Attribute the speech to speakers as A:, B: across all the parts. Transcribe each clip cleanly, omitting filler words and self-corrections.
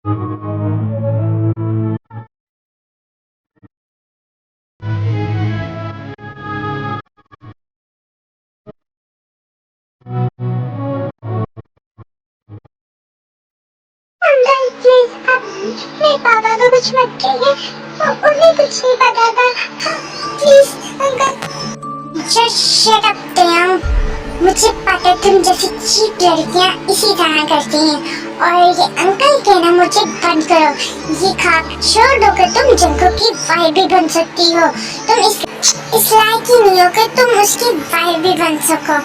A: Uncle please आप मेरे पापा को कुछ मत कहिए, उन्हें कुछ नहीं पता था, please uncle. Just shut up them. मुझे पता है तुम जैसी चीप लड़कियां इसी तरह करती हैं, और ये अंकल कहना मुझे बंद करो। ये खाक छोड़ दो कि तुम जंगों की वाइफ भी बन सकती हो। तुम इस लायक ही नहीं हो कि तुम उसकी वाइफ भी बन सको।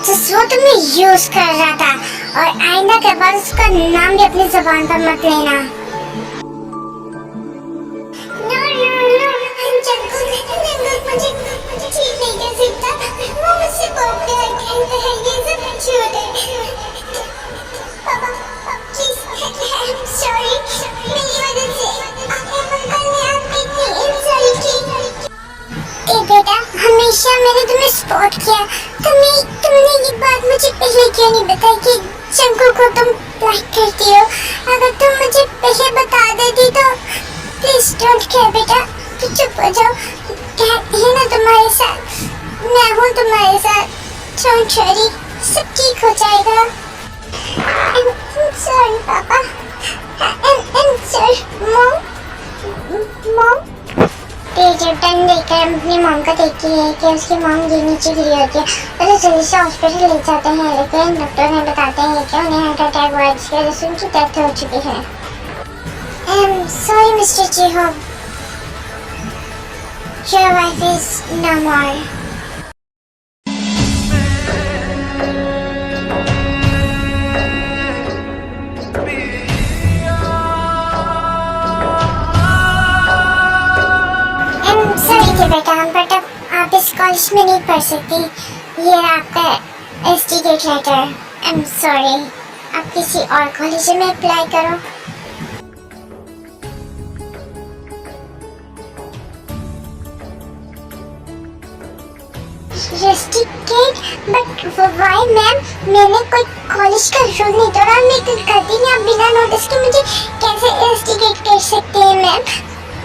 A: जिस वो तुम्हें यूज कर रहा था, और आइंदा के बाद उसका नाम भी अपनी जुबान पर मत लेना। नो नो नो, मुझे ठीक नहीं कर सकता, वो मुझसे बहुत प्यार करता है, ये सब झूठ है। पापा प्लीज, आई एम सॉरी, मेरी वजह से अंकल ने आपकी इतनी इंसल्ट की। ए बेटा, हमेशा मैंने तुम्हें सपोर्ट किया, तुमने ये बात मुझे पहले क्यों नहीं बताई कि चंकू को तुम लाइक करती हो? अगर तुम मुझे पहले बता देती तो। प्लीज डोंट केयर बेटा, चुप हो जाओ। है ना तुम्हारे साथ, मैं हूँ तुम्हारे साथ। डोंट वरी, सब ठीक हो जाएगा। I'm sorry पापा, I'm sorry मॉम। जब टाइम देखकर अपनी मॉम को देखती है कि उसकी मॉम ये नीचे गिरी होती है, तो जल्दी से हॉस्पिटल ले जाते हैं, लेकिन डॉक्टर ने बताते हैं कि उन्हें हार्ट अटैक हुआ, जिसकी वजह से उनकी डेथ हो चुकी है। Sorry mister Cheho, your wife is no more. बेटा, बट अब आप इस कॉलेज में नहीं पढ़ सकती। ये आपका एसटीकेट लेटर। आई एम सॉरी, आप किसी और कॉलेज में अप्लाई करो। एसटीकेट? But why ma'am? मैंने कोई कॉलेज का रूल नहीं तोड़ा, मैं कुछ गलती नहीं, आप बिना नोटिस के मुझे कैसे एसटीकेट कर सकते हैं मैम?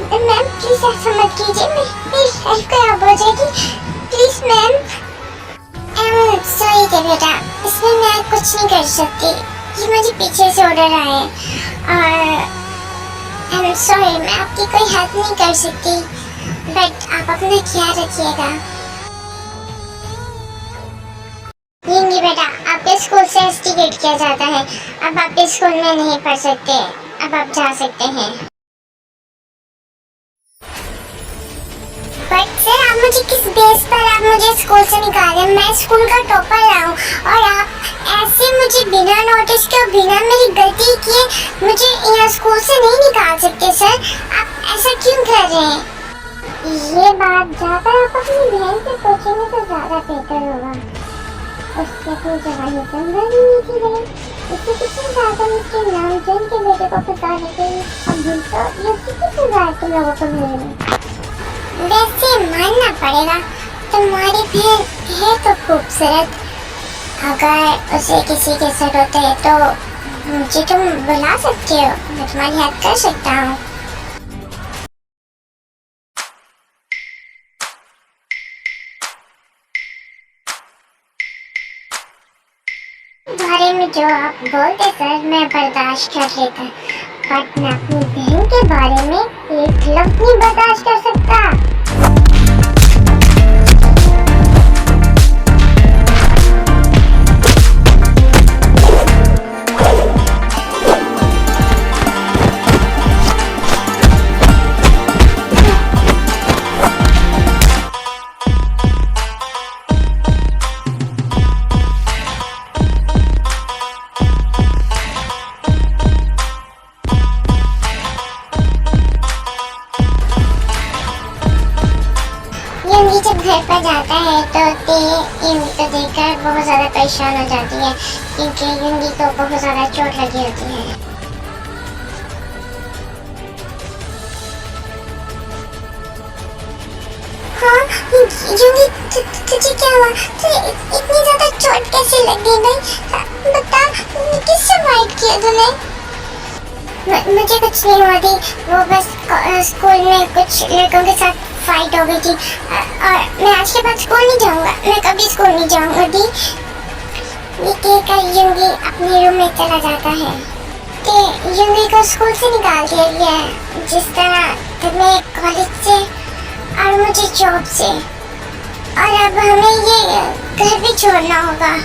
A: मैम प्लीज ऐसा मत कीजिए, मेरी हेल्प खराब हो जाएगी, प्लीज मैम। सॉरी थे बेटा, इसमें मैं कुछ नहीं कर सकती, ये मुझे पीछे से ऑर्डर आए, और आई एम सॉरी, मैं आपकी कोई हेल्प नहीं कर सकती, बट आप अपना ख्याल रखिएगा। नहीं बेटा, आपके स्कूल से एसटीकेट किया जाता है, अब आप इस स्कूल में नहीं पढ़ सकते, अब आप जा सकते हैं। बट सर, आप मुझे किस बेस पर आप मुझे स्कूल से निकाले? मैं स्कूल का टॉपर रहा हूँ, और आप ऐसे मुझे बिना नोटिस के, बिना मेरी गलती किए मुझे यहाँ स्कूल से नहीं निकाल सकते सर। आप ऐसा क्यों कर रहे हैं? ये बात जाकर आप अपनी बहन से पूछेंगे तो ज़्यादा बेहतर होगा। उसकी अपनी जवानी संभल ही नहीं थी बहन, इससे कितनी ज़्यादा मुझके नाम जन के बेटे को फंसा देते हैं, अब भूल तो ये कितनी सजा तुम लोगों को मिलेगी। वैसे मानना पड़ेगा, तुम्हारी बहन है तो खूबसूरत, अगर उसे किसी की जरूरत है तो मुझे तुम बुला सकते हो, मैं तुम्हारी हेल्प कर सकता हूँ। बारे में जो आप बोलते सर, मैं बर्दाश्त कर लेता, बट मैं अपनी बहन के बारे में एक लफ्ज़ नहीं बर्दाश्त कर सकता। जब घर पर जाता है तो यूंगी को देखकर बहुत ज़्यादा परेशान हो जाती है, क्योंकि यूंगी को बहुत ज़्यादा चोट लगी होती है। हाँ यूंगी, तुझे क्या हुआ? तुझे इतनी ज़्यादा चोट कैसे लग गई भाई? बता, किससे फाइट किया तूने? मुझे कुछ नहीं हुआ थी, वो बस स्कूल में कुछ लड़कों के साथ फाइट हो गई थी और मैं आज के बाद स्कूल नहीं जाऊंगा, मैं कभी स्कूल नहीं जाऊंगा दी। ये कहकर युंगी अपने रूम में चला जाता है कि युंगी को स्कूल से निकाल दिया गया है, जिस तरह तुम्हें कॉलेज से और मुझे जॉब से, और अब हमें ये घर भी छोड़ना होगा।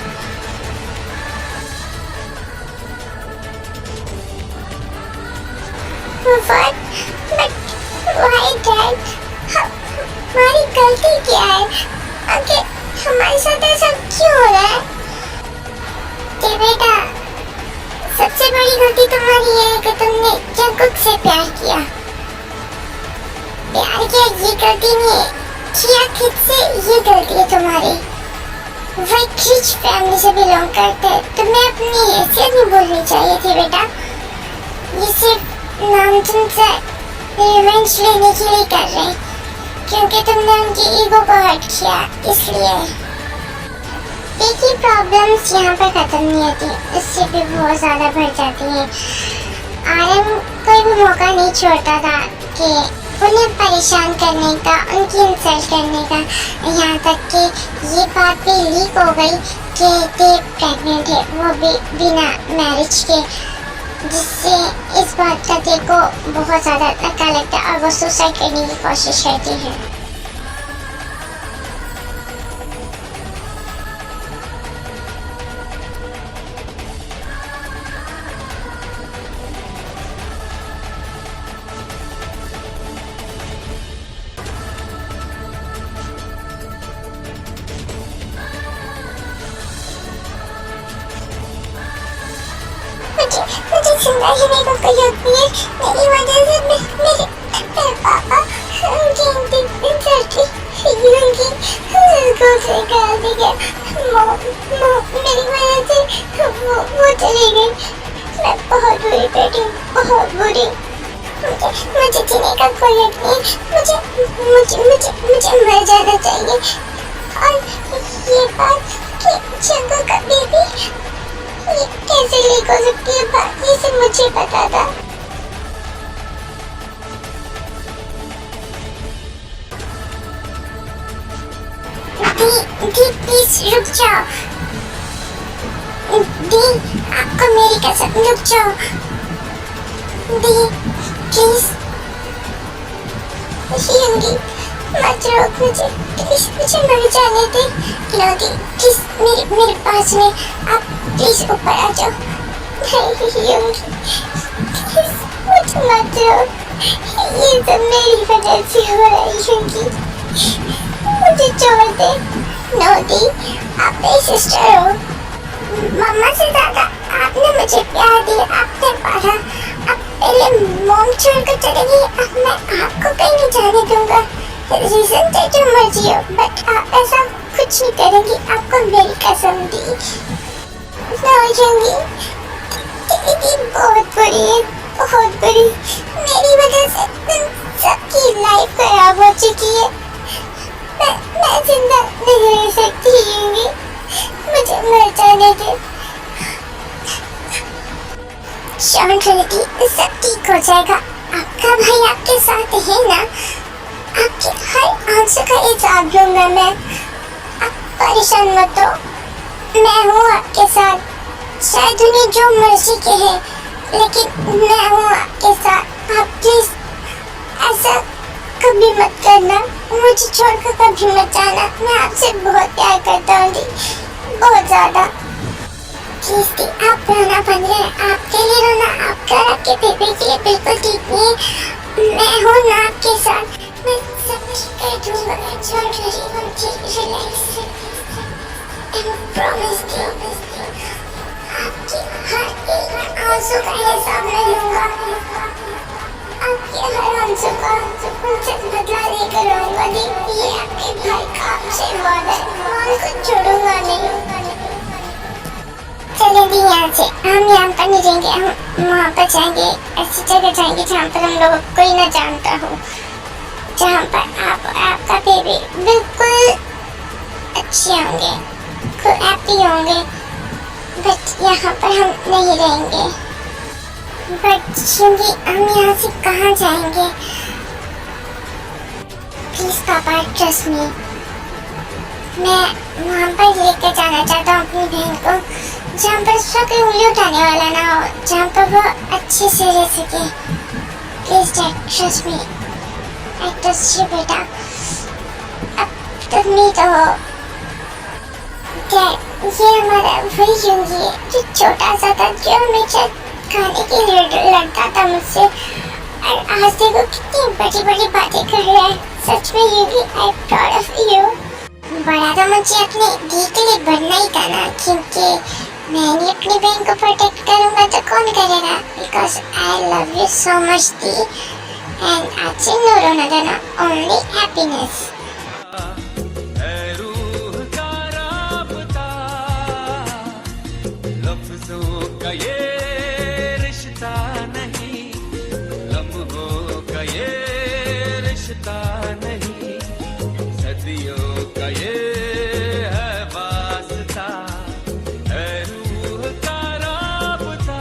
A: What? But why, Dad? हमारी गलती क्या है? आखिर हमारे साथ ऐसा क्यों हो रहा है? कि बेटा, सबसे बड़ी गलती तुम्हारी है कि तुमने जंगकुक से प्यार किया। प्यार किया ये गलती नहीं है, किया खुद से ये गलती है तुम्हारी। वो एक रिच फैमिली से बिलोंग करते हैं, तुम्हें अपनी हैसियत नहीं भूलनी चाहिए थी बेटा। ये सिर्फ नामचुन से रिवेंज लेने के लिए कर रहे, क्योंकि तुमने उनकी ईगो को हर्ट किया, इसलिए। देखिए, प्रॉब्लम्स यहाँ पर खत्म नहीं होती, इससे भी बहुत ज़्यादा बढ़ जाती हैं। आरएम कोई भी मौका नहीं छोड़ता था कि उन्हें परेशान करने का, उनकी इंसल्ट करने का, यहाँ तक कि ये बात भी लीक हो गई कि ते प्रेग्नेंट है, वो भी बिना मैरिज के, जिससे इस बात का देखो बहुत ज़्यादा धक्का लगता है और वो सुसाइड करने की कोशिश करती है। मुझे जिंदा रहने को कोई हक नहीं है, मेरी वजह से मेरे पापा उनकी इंसल्ट उनकी स्कूल से निकाल दी गया, मेरी वजह से वो चली गई। मैं बहुत बुरी बेटी हूँ, बहुत बुरी। मुझे जीने का कोई हक नहीं है, मुझे मर जाना चाहिए। और ये बात कि जंगल का बेबी ये कैसे लीक हो सकती है बात, ये सिर्फ मुझे पता था। दी प्लीज रुक जाओ, दी आपको मेरी कसम, रुक जाओ दी प्लीज। युंगी मत रोक मुझे, प्लीज मुझे मर जाने दे। लो दी प्लीज मेरे पास में, आप प्लीज ऊपर आ जाओ। नहीं युंगी प्लीज मुझे मत रोक, ये सब मेरी वजह से हो रहा है युंगी, मुझे छोड़ दे। नो दी आप मेरी सिस्टर हो, मम्मा से ज़्यादा आपने मुझे प्यार दिया, आपने पढ़ा। अब पहले मॉम छोड़कर चली गई, अब मैं आपको कहीं नहीं जाने दूंगा। रीजन चाहे जो मर्जी हो, बट आप ऐसा कुछ नहीं करेंगी, आपको मेरी कसम दी। नो युंगी दीदी बहुत बुरी है, बहुत बुरी। मेरी वजह से तुम सबकी लाइफ खराब हो चुकी है। मैं जिंदा नहीं रह सकती युंगी, मुझे मर जाने दे। शांति, सब ठीक हो जाएगा। आपका भाई आपके साथ है ना, आपके हर आंसू का हिसाब लूंगा मैं। आप परेशान मत हो, मैं हूँ आपके साथ। शायद उन्हें जो मर्जी कहे, लेकिन मैं हूँ आपके साथ। आप प्लीज ऐसा कभी मत करना, मुझे छोड़कर कभी मत जाना। मैं आपसे बहुत प्यार करता हूँ दी, बहुत ज़्यादा। प्लीज दी आप रोना बंद करें, आपके लिए रोना आपका, आपके बेबी के लिए बिल्कुल ठीक नहीं है। मैं हूँ ना आपके साथ, मैं सब ठीक कर दूंगा। छोड़ रही हूँ, रिलैक्स, प्रॉमिस दी। आपकी हर एक आंसू का हिसाब मैं लूंगा, आपके हर आंसू का मुझे बदला लेकर आऊंगा। देखिए आपके भाई का आपसे वादा है, मैं उनको छोड़ूंगा नहीं। चले दी यहाँ से, हम यहाँ पर नहीं रहेंगे, हम वहाँ पर जाएंगे, ऐसी जगह जाएंगे जहाँ पर हम लोग कोई ना जानता हो, जहाँ पर आप और आपका बेबी बिल्कुल अच्छे होंगे, खुद हैप्पी होंगे। बट यहाँ पर हम नहीं रहेंगे। बट यूंगी हम यहाँ से कहाँ जाएंगे? प्लीज पापा ट्रस्ट मी, मैं वहाँ पर लेकर जाना चाहता हूँ अपनी बहन को, जहाँ पर उसका कोई उंगली उठाने वाला ना हो, जहाँ पर वो अच्छे से रह सके। Please dad trust me, I trust you बेटा। अब तुम नहीं तो हो डैड, ये हमारा वही यूंगी है जो छोटा सा था, जो हमेशा खाने के लिए लड़ता था मुझसे, और आज देखो कितनी बड़ी बड़ी बातें कर रहा है। सच में Yoongi, I am proud of you. बड़ा तो मुझे अपने दी के लिए बनना ही था ना, क्योंकि मैं नहीं अपनी बहन को प्रोटेक्ट करूंगा तो कौन करेगा? Because I love you so much the, and आज से नो रोना धोना, ओनली हैप्पीनेस।
B: लफ्जों का ये रिश्ता नहीं, लम्हों का ये रिश्ता नहीं, सदियों का ये है वास्ता, है रूह का राबता।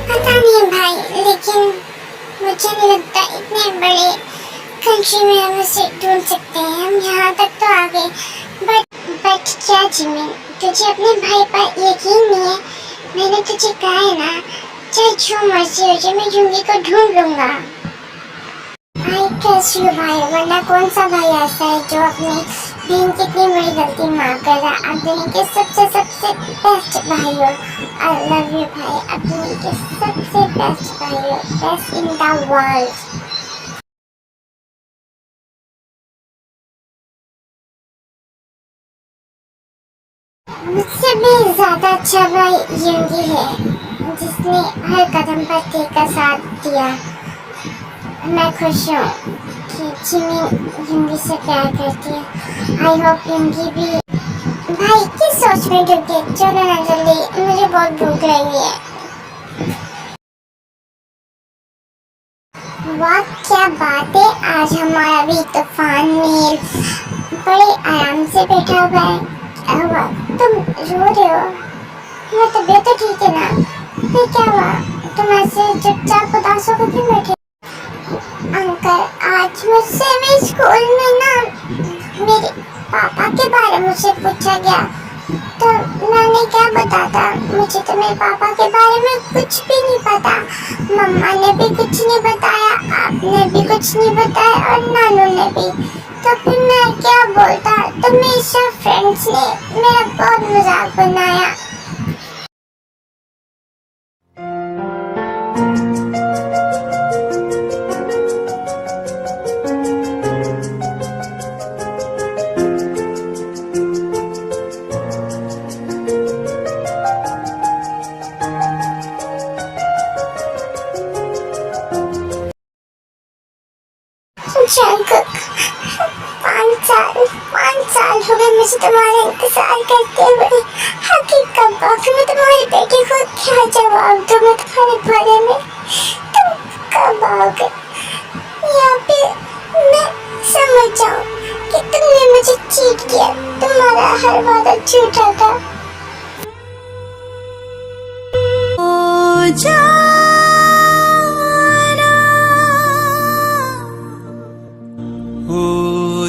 A: पता नहीं भाई, लेकिन मुझे नहीं लगता इतने बड़े कंट्री में हम उसे ढूंढ सकते हैं। हम यहाँ तक तो आ गए, बट क्या जिमिन, तुझे अपने भाई पर यकीन नहीं है? मैंने तुझे कहा है ना, चाहे जो मर्जी हो जाए मैं यूंगी को ढूंढ लूंगा। आई ट्रस्ट यू भाई, वरना कौन सा भाई ऐसा है जो अपनी बहन की इतनी बड़ी गलती माफ कर रहा है? आप दुनिया के सबसे बेस्ट भाई हो। आई लव यू भाई, आप दुनिया के सबसे बेस्ट भाई हो, बेस्ट इन द वर्ल्ड। मुझसे भी ज्यादा अच्छा भाई यूंगी है, जिसने हर कदम पर तेरे का साथ दिया। मैं खुश हूँ कि जिमिन यूंगी से प्यार करती है। आई होप यूंगी भी। भाई किस सोच में डूब गए? चलो ना जल्दी, मुझे बहुत भूख लगी है। वाह क्या बात है, आज हमारा भी तूफान मेल बड़े आराम से बैठा हुआ है। वाह, तुम रो रहे हो? मेरी तबीयत तो ठीक है ना? फिर क्या हुआ? तुम ऐसे चुपचाप उदास होकर क्यों बैठे? अंकल, आज मुझसे भी स्कूल में ना मेरे पापा के बारे में मुझसे पूछा गया, तो मैंने क्या बताता? मुझे तो मेरे पापा के बारे में कुछ भी नहीं पता। मम्मा ने भी कुछ नहीं बताया, आपने भी कुछ नहीं बताया, और नानू ने भी। तो फिर मैं क्या बोलता? तो मेरे फ्रेंड्स ने मेरा बहुत मजाक बनाया। जंकुक, 5 साल हो गए मुझे तुम्हारा इंतजार करते हुए। हकीकत बाकी में तुम्हारी बेटी को क्या जवाब दूं मैं तुम्हारे बारे में? तुम कब आओगे? या फिर मैं समझ जाऊं कि तुमने मुझे चीट किया, तुम्हारा हर वादा झूठा था।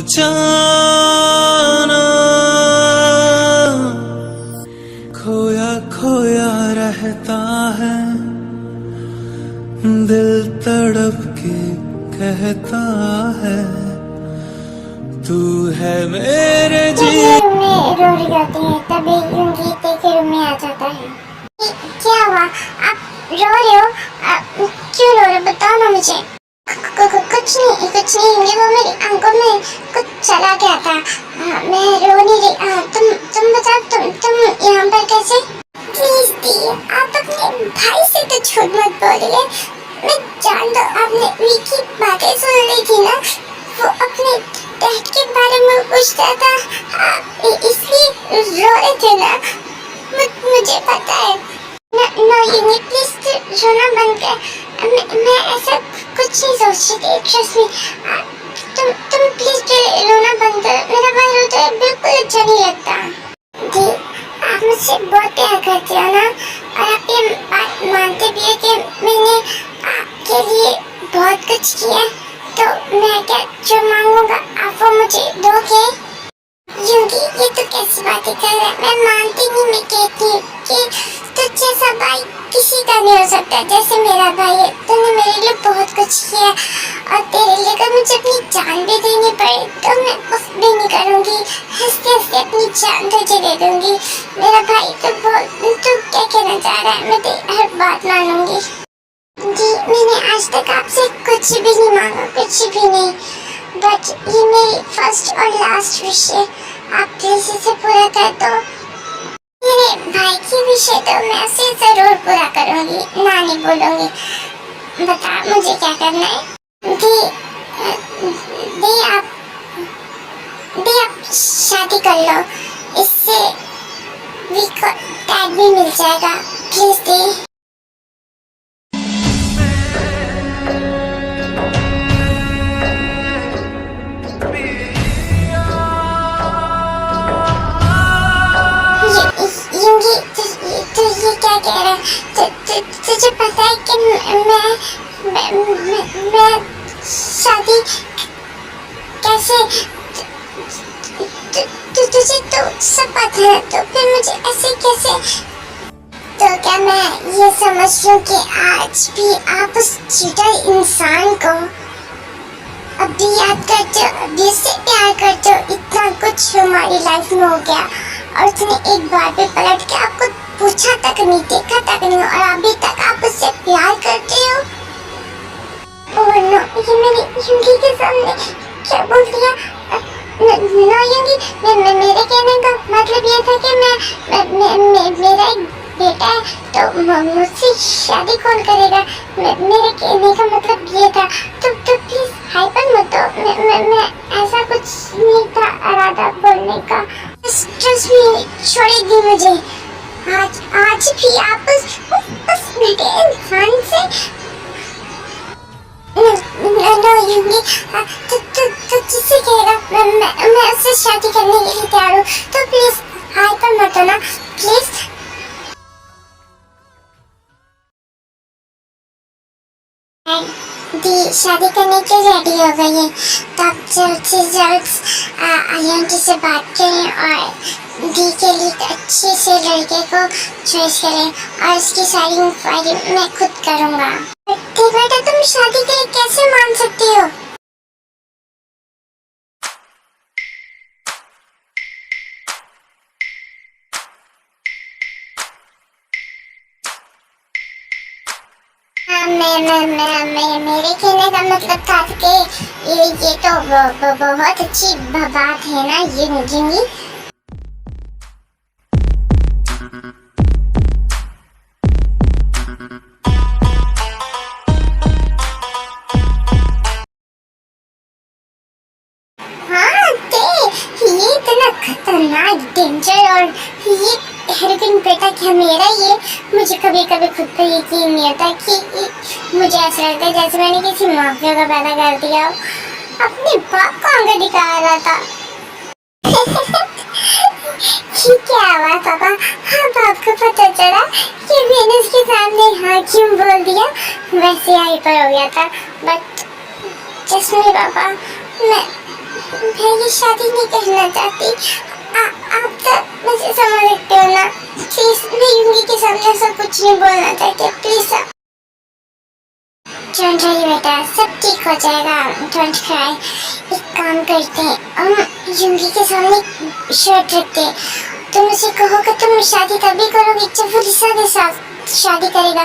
B: जाना खोया खोया रहता है, दिल तड़प के कहता है तू है मेरे
A: जब ये रूम में रो रही होती है तभी यूंगी के रूम में आ जाता है। रो रहे हो? क्यों रो रहे हो? बताओ ना मुझे। कुछ नहीं ये वो मेरी आंखों में कुछ चला गया था। मैं रो नहीं रही। तुम बताओ, तुम यहाँ पर कैसे? प्लीज दी, आप अपने भाई से तो झूठ मत बोलिए। मैं जान दो, आपने विकी बातें सुन ली थी ना, वो अपने डैड के बारे में पूछता था, इसलिए रो रहे थे ना। मुझे पता है। नो यूनी, प्लीज रोना बंद कर। मैं ऐसा कुछ नहीं सोच रही थी, ट्रस्ट मी। तुम प्लीज रोना बंद करो। मेरा भाई रोता है, बिल्कुल अच्छा नहीं लगता। दी, आप मुझसे बहुत प्यार करते हो ना, और आप ये बात मानते भी हो कि मैंने आपके लिए बहुत कुछ किया, तो मैं क्या जो मांगूंगा आप वो मुझे दोगे? यूंगी, ये तो कैसी बातें कर रहा है? मैं मानती नहीं, मैं कहती हूँ कि तुझ जैसा भाई किसी का नहीं हो सकता जैसे मेरा भाई है। तूने मेरे लिए बहुत कुछ किया, और तेरे लिए अगर मुझे अपनी जान भी देनी पड़े तो मैं उस भी नहीं करूँगी। हंसते हंसते अपनी जान तुझे दे दूँगी। मेरा भाई तो बहुत, तू क्या कहना चाह रहा है? मैं तेरी हर बात मानूंगी। जी, मैंने आज तक आपसे कुछ भी नहीं मांगा, कुछ भी नहीं, बट ये मेरी फर्स्ट और लास्ट विश है। आप प्लीज इसे पूरा कर दो। मेरे भाई की विश है तो मैं उसे जरूर पूरा करूंगी, ना नहीं बोलूंगी। बता मुझे क्या करना है? दे आप शादी कर लो, इससे वीको टैग भी मिल जाएगा। प्लीज दे। यूंगी, तू ये क्या कह रहा है? तुझे पता है कि मैं शादी कैसे? तुझे तो सब पता है, तो फिर मुझे ऐसे कैसे? तो क्या मैं ये समझ लूं कि आज भी आप उस चीटर इंसान को अभी याद करते हो, अभी उससे प्यार करते हो? इतना कुछ हमारी लाइफ में हो गया और उसने एक बार भी पलट के आपको पूछा तक नहीं, देखा तक नहीं, और अभी तक आप उससे प्यार करते हो? ओह नो, ये मेरी यूंगी के सामने क्या बोल दिया? नो यूंगी, मेरे कहने का मतलब ये था कि मेरा एक बेटा है, तो मुझसे शादी कौन करेगा? मेरे कहने का मतलब ये था। तो प्लीज हाइपर मत हो। मैं ऐसा कुछ नहीं था इरादा बोलने का। ट्रस्ट मी, छोड़ेगी मुझे। आज भी आप उस बेटे इंसान से नो यूंगी, तो किसी कहेगा मैं उससे शादी करने के लिए तैयार हूँ। तो प्लीज हाइपर मत हो ना, प्लीज। दी शादी करने के रेडी हो गई है, तो आप जल्द से जल्द आयंटी से बात करें और दी के लिए अच्छे से लड़के को चॉइस करें, और इसकी सारी इंक्वायरी मैं खुद करूँगा। बेटा तुम शादी के लिए कैसे मान सकती हो? मेरे कहने का मतलब था कि ये तो बहुत अच्छी बात है ना ये यूंगी। हाँ ये इतना खतरनाक, डेंजर और ये एरोगेंट बेटा क्या मेरा? ये मुझे कभी कभी खुद पर यकीन नहीं आता कि मुझे ऐसा लगता है जैसे मैंने किसी माफिया का पैदा कर दिया हो। अपने बाप को आगे दिखा रहा था। क्या हुआ पापा? हाँ, बाप को पता चला कि मैंने उसके सामने हाँ क्यों बोल दिया? वैसे हाइपर हो गया था, बट जस्ट पापा, मैं ये शादी नहीं करना चाहती। आप तो मुझे समझ सकते हो ना। प्लीज, मैं यूंगी के सामने ऐसा कुछ नहीं बोलना चाहती, प्लीज। डोंट वरी बेटा, सब ठीक हो जाएगा, डोंट क्राई। एक काम करते हैं, हम यूंगी के सामने शर्ट रखते हैं तुम उसे कहोगे तुम शादी तभी करोगी जब वो लिसा के साथ शादी करेगा।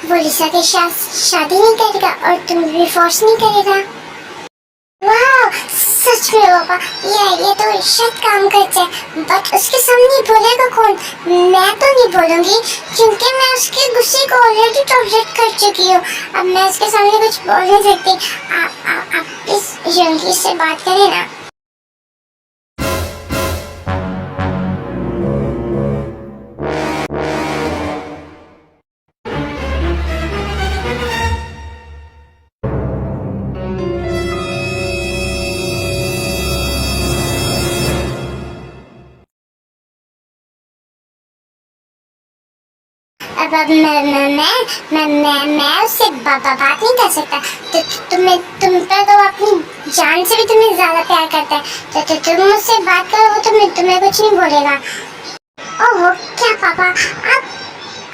A: वो लिसा के साथ शादी नहीं करेगा और तुम भी फोर्स नहीं करेगा। वाह, सच में पापा ये तो शायद काम करता है, बट उसके सामने बोलेगा कौन? मैं तो नहीं बोलूंगी क्योंकि मैं उसके गुस्से को ऑलरेडी टॉलरेट कर चुकी हूँ। अब मैं उसके सामने कुछ बोल नहीं सकती। आप प्लीज यंगी से बात करें ना। अब मैं उससे बात नहीं कर सकता। तो तुम पर तो अपनी जान से भी तुम्हें ज्यादा प्यार करता है, तो तुम मुझसे बात करो, वो तुम्हें कुछ नहीं बोलेगा। ओहो, क्या पापा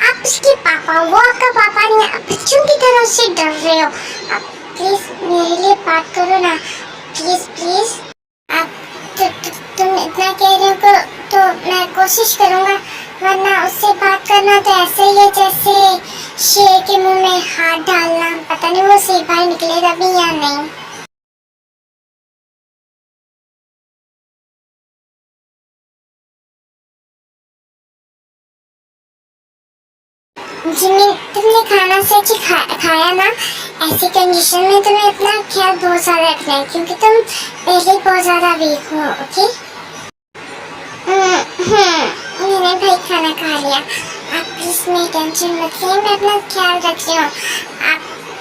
A: आप उसके पापा, वो आपका पापा नहीं है। आप बच्चों की तरह उससे डर रहे हो। आप प्लीज मेरे लिए बात करो ना, प्लीज। आप तुम इतना कह रहे हो तो मैं कोशिश करूंगा, वरना उससे बात करना तो ऐसे ही है जैसे शेर के मुंह में हाथ डालना। पता नहीं वो सही बाहर निकलेगा भी या नहीं। जिमी, तुमने खाना सच ही खाया ना? ऐसी कंडीशन में तुम्हें अपना ख्याल बहुत ज्यादा रखना है क्योंकि तुम पहले बहुत ज्यादा वीक हो। ओके? मैंने भाई खाना खा लिया। आप प्लीज मेरी टेंशन मत लीजिए, मैं अपना ख्याल रख रही हूँ। आप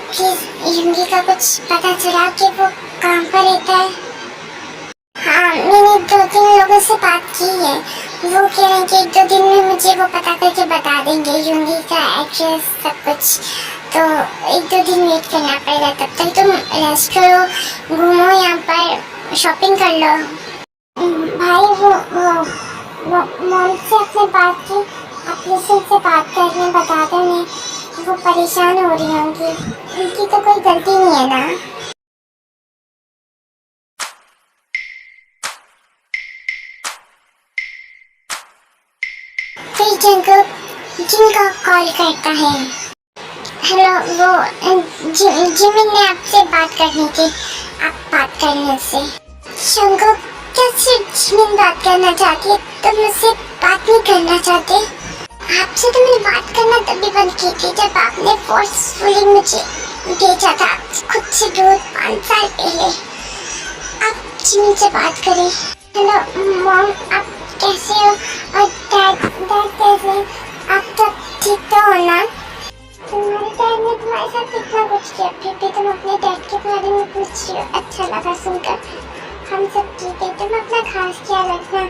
A: प्लीज युंगी का कुछ पता चला कि वो कहाँ पर रहता है? हाँ, मैंने 2-3 लोगों से बात की है। वो कह रहे हैं कि 1-2 दिन में मुझे वो पता करके बता देंगे युंगी का एड्रेस, सब कुछ। तो 1-2 दिन वेट करना पड़ेगा। तब तक तुम रेस्ट करो, घूमो, यहाँ पर शॉपिंग कर लो। भाई वो मॉम से आपने बात की? आप प्लीज उनसे बात करने बता दो उन्हें, वो परेशान हो रही होंगी। उनकी तो कोई गलती नहीं है ना। फिर जिनका कॉल करता है। हेलो, वो जिमिन ने आपसे बात करनी थी। आप बात करने से शंकर, क्या सिर्फ जिमिन बात करना चाहती है? तुम मुझसे बात नहीं करना चाहते? आपसे तो मैंने बात करना तभी बंद की थी जब आपने फोर्सफुली मुझे भेजा था खुद से दूर 5 साल पहले। आप जिमिन से बात करें। हेलो मॉम, आप कैसे हो? और डैड कैसे हैं? आप तो ठीक तो हो ना? तुम्हारे डैड ने तुम्हारे साथ कितना कुछ किया, फिर भी तुम अपने डैड के बारे में पूछ रही हो। अच्छा लगा सुनकर। हम सब ठीक है। तुम अपना खास ख्याल रखना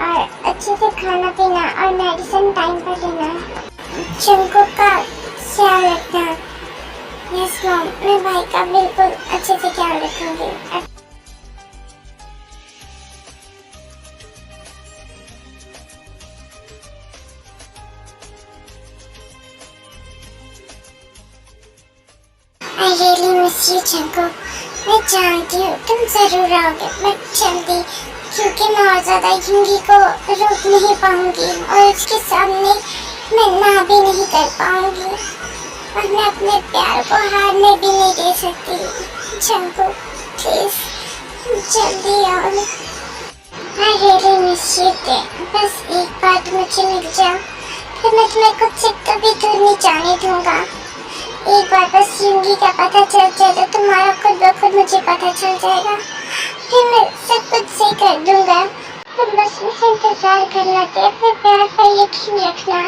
A: और अच्छे से खाना पीना और मेडिसिन टाइम पर लेना। चंको का ख्याल रखना। यस मॉम, मैं भाई का बिल्कुल अच्छे से ख्याल रखूंगी। I really miss you, चंको। मैं जानती हूँ तुम जरूर आओगे, बट जल्दी, क्योंकि मैं और ज्यादा युंगी को रोक नहीं पाऊंगी और उसके सामने मैं ना भी नहीं कर पाऊंगी और मैं अपने प्यार को हारने भी नहीं दे सकती। चंको प्लीज जल्दी आओ। I really miss you, बस एक बार तुम मुझे मिल जाओ, फिर मैं तुम्हें खुद से कभी दूर नहीं जाने दूंगा। एक बार बस युंगी का पता चल जाए तो तुम्हारा खुद ब खुद मुझे पता चल जाएगा, फिर मैं सब कुछ सही कर दूंगा। तुम बस मुझे इंतजार करना कि अपने प्यार पर यकीन रखना।